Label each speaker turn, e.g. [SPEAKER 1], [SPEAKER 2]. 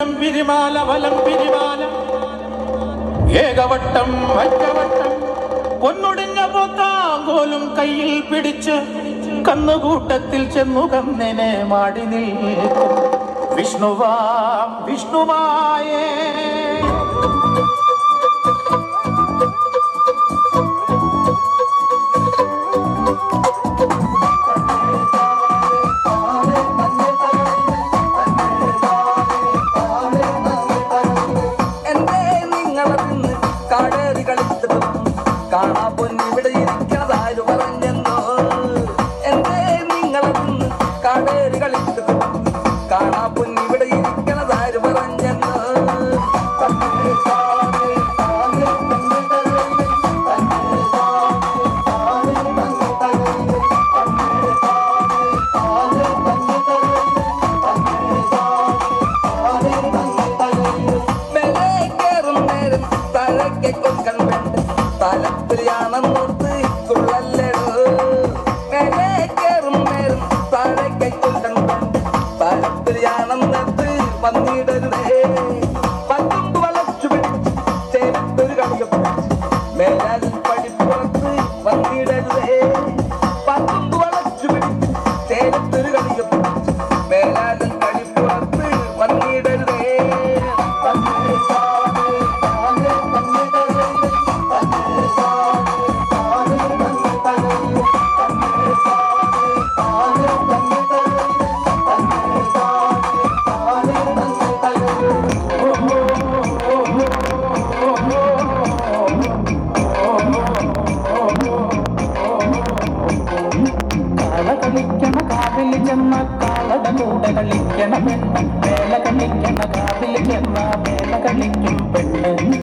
[SPEAKER 1] പിരിമാല വലം പിരിമാല ഏകവട്ടം ഒറ്റവട്ടം പൊന്നൊടിഞ്ഞ പോത്താങ്കോലും കയ്യിൽ പിടിച്ച് കന്നുകൂട്ടത്തിൽ ചെന്നു കന്നനെ മാടി നിൽക്കും വിഷ്ണുവാം വിഷ്ണുമായേ.
[SPEAKER 2] കാടേറി കളിച്ചിട്ടും കാണാ പൊന്നിവിടെ ഇരിക്കണതാര് പറഞ്ഞെന്നോ. എന്തേ നിങ്ങളെന്ന് കാടേറി കളിച്ചിട്ടും കാണാ പൊന്നിവിടെ ഇരിക്കണതാര് പറഞ്ഞെന്നോ. തലപ്പിലാണെന്നോർത്ത് തുള്ളല്ലടോ മേലെ കയറും നേരം താഴെ കൊണ്ടു തലപ്പിലാണെന്നോർത്ത് വന്നിടരുതേ. പത്തുമ്പ് വളച്ചു പിടിച്ച് ചേർത്തൊരു കളിയൊക്കെ മേലാൽ പടിപ്പുറത്ത് വന്നിടരുതേ. പത്തുമ്പ് വളച്ചു പിടിച്ച് ചേർത്തൊരു കളിയൊക്കെ മേലാൽ പടിപ്പുറത്ത് വന്നിടരുതേ.
[SPEAKER 1] കളിക്കണ കാവിൽ ചെന്ന കാളട കൂടെ കളിക്കണ പെണ്ണ് വേല കളിക്കണ കാവിൽ ചെന്ന വേല കളിക്കും പെണ്ണ്.